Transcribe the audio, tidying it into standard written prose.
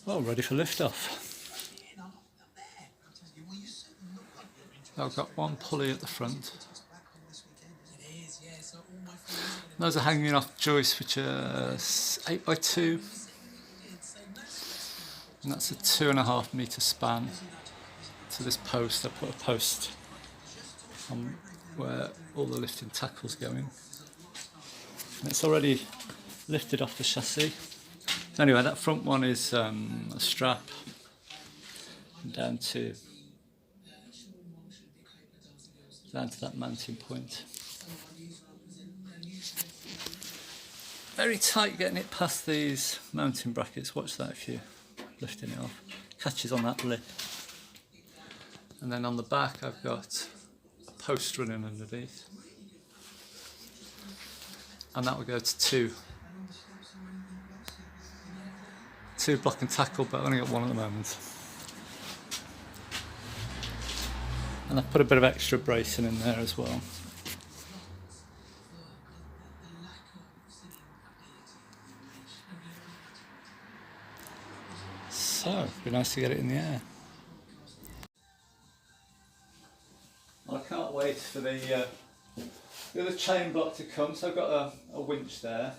Well, ready for liftoff. I've got one pulley at the front. Those are hanging off joists which are 8x2, and that's a 2.5 metre span to this post. I put a post on where all the lifting tackle's going, and it's already lifted off the chassis. Anyway, that front one is a strap down to that mounting point. Very tight getting it past these mounting brackets. Watch that if you're lifting it off. Catches on that lip. And then on the back I've got a post running underneath. And that will go to two block and tackle, but I've only got one at the moment. And I've put a bit of extra bracing in there as well. So, it'd be nice to get it in the air. Well, I can't wait for the other chain block to come, so I've got a winch there.